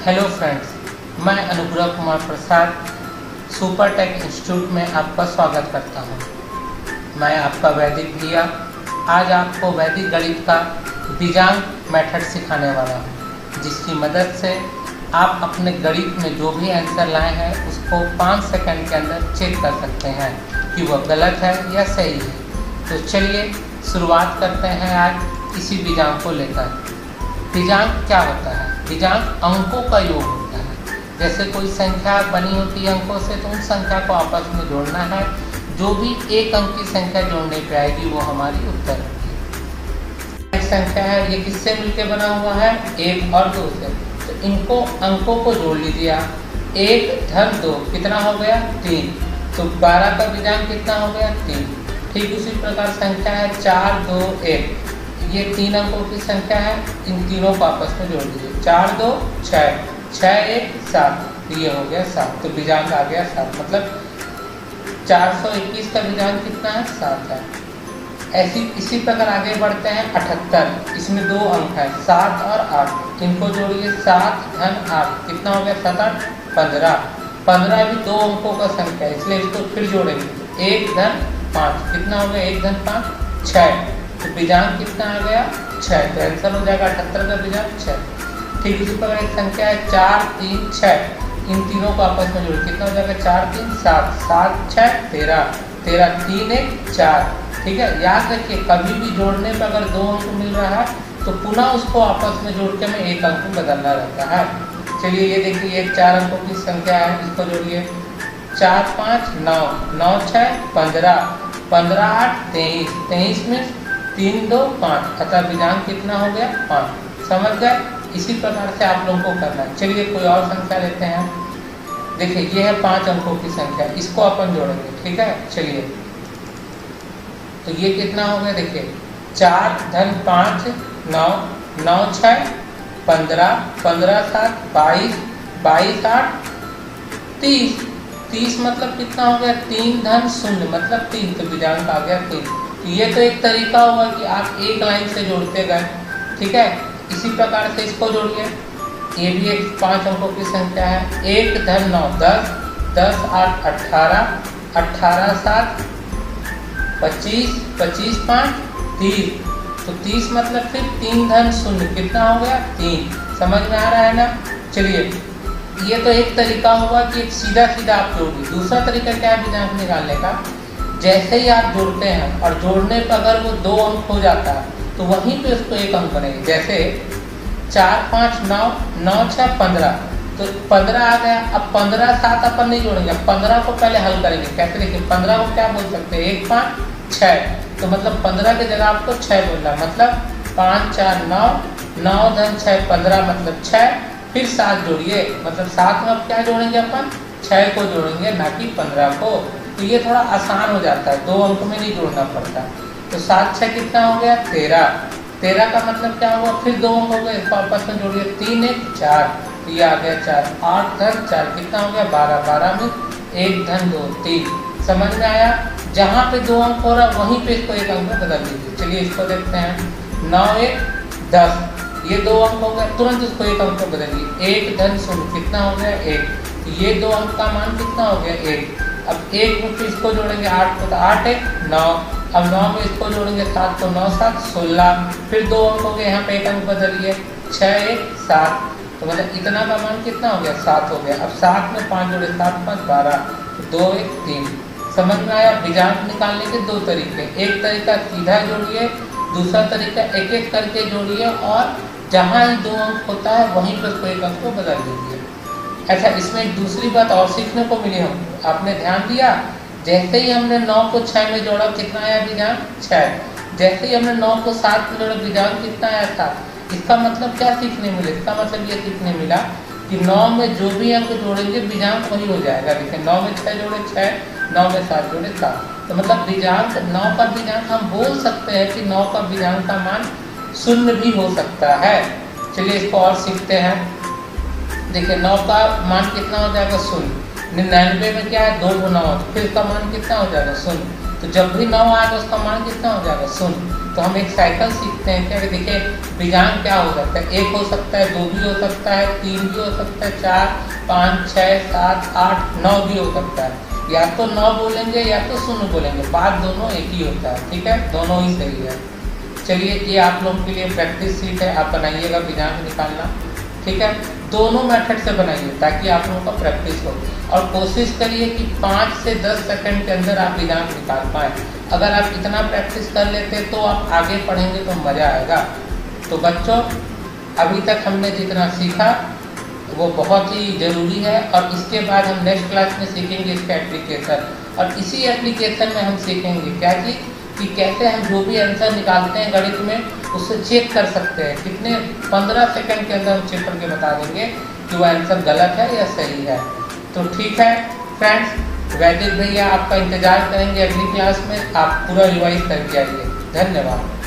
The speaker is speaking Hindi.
हेलो फ्रेंड्स, मैं अनुग्रह Kumar Prasad super take institute में आपका स्वागत करता हूं। मैं आपका वैदिक भैया आज आपको वैदिक गणित का बीजांक मेथड सिखाने वाला हूं, जिसकी मदद से आप अपने गणित में जो भी आंसर लाए हैं उसको 5 सेकंड के अंदर चेक कर सकते हैं कि वह गलत है या सही है। तो चलिए शुरुआत करते हैं आज इसी बीजांक को लेकर। बीजांक क्या होता है? बीजांक अंकों का योग होता है। जैसे कोई संख्या बनी होती है अंकों से, तो उन संख्या को आपस में जोड़ना है। जो भी एक अंक की संख्या जोड़ने पे आएगी वो हमारी उत्तर होगी। एक संख्या है, ये किससे मिलकर बना हुआ है? 1 और 2 से। तो इनको अंकों को जोड़ लीजिए आप। 1 धन 2 कितना हो गया? 3। तो 12 का बीजांक कितना हो गया? 3। ठीक उसी प्रकार संख्या है 4 2 1, ये 3 अंकों की संख्या है। इन तीनों को आपस में जोड़ दीजिए। 4 2 6, 6 1 7, ये हो गया 7। तो बीजांक आ गया 7, मतलब 421 का बीजांक कितना है? 7 है। इसी प्रकार आगे बढ़ते हैं। 78, इसमें 2 अंक है 7 और 8, इनको जोड़िए। 7 धन 8 कितना हो गया? 7 8 15। 15 भी 2 अंकों का संख्या है, इसलिए इसको फिर जोड़ेंगे। 1 धन 5 कितना हो गया? 1 धन 5 6। तो बीजांक कितना आ गया? 6। तो आंसर हो जाएगा 78 का बीजांक 6। ठीक इसी प्रकार एक संख्या है 4 3 6, इन तीनों को आपस में जोड़ कितना हो जाएगा? 4 3 7, 7 6 13, 13 3 1 4। ठीक है, याद रखिए कभी भी जोड़ने पर अगर 2 अंक मिल रहा है तो पुनः उसको आपस में जोड़ के हमें 1 अंक बदलना रहता है। चलिए ये देखिए, एक 4 अंकों की संख्या है, इसको जोड़िए। 4 5 9, 9 6 15, 15 8 23, 23 में 3 2 5, अतः बीजांक कितना हो गया? 5। समझ गए? इसी प्रकार से आप लोगों को करना है। चलिए कोई और संख्या लेते हैं। देखिए ये है 5 अंकों की संख्या, इसको अपन जोड़ेंगे। ठीक है, चलिए तो ये कितना हो गया? देखिए 4 धन 5 9, 9 6 15, 15 7 22, 22 8 30, 30 मतलब कितना हो गया? 3 धन 0 मतलब 3, तो बीजांक आ गया 3। ये तो एक तरीका हुआ कि आप एक लाइन से जोड़ते गए। ठीक है, इसी प्रकार से इसको जोड़िए। ये भी एक 5 अंकों की संख्या है। 1 धन 9 10, 10 8 18, 18 7 25, 25 5 30, तो 30 मतलब फिर 3 धन 0 कितना हो गया? 3। समझ में आ रहा है ना? चलिए ये तो एक तरीका हुआ कि एक सीधा सीधा आप जोड़िए। दूसरा तरीका क्या है बीजांक निकालने का? जैसे ही आप जोड़ते हैं और जोड़ने पर अगर वो 2 अंक हो जाता है तो वहीं पे उसको 1 अंक बनेगी। जैसे 4 5 9, 9 6 15, तो 15 आ गया। अब 15 7 अपन नहीं जोड़ेंगे, 15 को पहले हल करेंगे। कैसे? देखिए 15 को क्या बोल सकते हैं? 1 5 6, तो मतलब 15 की जगह आपको 6 बोलना, मतलब 5 4 9, 9 धन 6 15 मतलब 6, फिर 7 जोड़िए, मतलब 7 में अब क्या जोड़ेंगे अपन? 6 को जोड़ेंगे, ना कि 15 को। तो ये थोड़ा आसान हो जाता है, 2 अंक में नहीं जोड़ना पड़ता। तो 7 6 कितना हो गया? 13। 13 का मतलब क्या हुआ? फिर 2 अंक हो गए, इसको आपस में जोड़िए। 3 1 4, तो ये आ गया 4। 8 धन 4 कितना हो गया? 12, 12 में 1 धन 2 3। समझ में आया? जहाँ पे 2 अंक हो रहा वहीं पे इसको 1 अंक में बदल दीजिए। चलिए इसको देखते हैं। 9 1 10, ये 2 अंक हो गए, तुरंत इसको 1 अंक में बदलिए। 1 धन 0 कितना हो गया? 1। ये 2 अंक का मान कितना हो गया? 1। अब 1 में फिर इसको जोड़ेंगे 8 को, तो 8 1 9। अब 9 में इसको जोड़ेंगे 7 को, 9 7 16, फिर 2 अंक हो गए, यहाँ पे 1 अंक बदलिए। 6 1 7, तो मतलब इतना का मान कितना हो गया? 7 हो गया। अब 7 में 5 जोड़े, 7 5 12, तो 2 1 3। समझ में आया? बीजांक निकालने के 2 तरीके। एक तरीका सीधा जोड़िए, दूसरा तरीका एक एक करके जोड़िए, और जहाँ ही 2 अंक होता है वहीं पर उसको 1 अंक को बदल दीजिए। अच्छा, इसमें एक दूसरी बात और सीखने को मिली हमको, आपने ध्यान दिया? जैसे ही हमने 9 को 6 में जोड़ा कितना आया बीजांक? 6। जैसे ही हमने 9 को 7 में जोड़ा बीजांक कितना आया? 7। इसका मतलब क्या सीखने मिला? इसका मतलब ये सीखने मिला कि 9 में जो भी अंक जोड़ेंगे बीजांक वही हो जाएगा। देखिए 9 में 6 जोड़े 6, 9 में 7 जोड़े 7, तो मतलब बीजांक 9 का बीजांक हम बोल सकते हैं कि 9 का बीजांक का मान 0 भी हो सकता है। चलिए इसको और सीखते हैं। देखिए 9 का मान कितना हो जाएगा? 0। 99 में क्या है? 2 गुना 9, तो फिर इसका मान कितना हो जाएगा? 0। तो जब भी 9 आएगा उसका मान कितना हो जाएगा? 0। तो हम एक साइकिल सीखते हैं क्या कि देखिए बीजांग क्या हो सकता है, 1 हो सकता है, 2 भी हो सकता है, 3 भी हो सकता है, 4, 5, 6, 7, 8, 9 भी हो सकता है। या तो 9 बोलेंगे या तो 0 बोलेंगे, बात दोनों एक ही होता है। ठीक है, दोनों ही सही है। चलिए ये आप लोगों के लिए प्रैक्टिस सीट है, आप बनाइएगा बीजांग निकालना। ठीक है, दोनों मेथड से बनाइए ताकि आप लोगों का प्रैक्टिस हो, और कोशिश करिए कि 5 से 10 सेकंड के अंदर आप बीजांग निकाल पाएँ। अगर आप इतना प्रैक्टिस कर लेते तो आप आगे पढ़ेंगे तो मज़ा आएगा। तो बच्चों, अभी तक हमने जितना सीखा वो बहुत ही ज़रूरी है, और इसके बाद हम नेक्स्ट क्लास में सीखेंगे इसका एप्लीकेशन, और इसी एप्लीकेशन में हम सीखेंगे क्या चीज़ कि कैसे हम जो भी आंसर निकालते हैं गणित में उससे चेक कर सकते हैं। कितने 15 सेकंड के अंदर हम चेक करके बता देंगे कि वो आंसर गलत है या सही है। तो ठीक है फ्रेंड्स, वैदिक भैया आपका इंतज़ार करेंगे अगली क्लास में। आप पूरा रिवाइज करके आइए। धन्यवाद।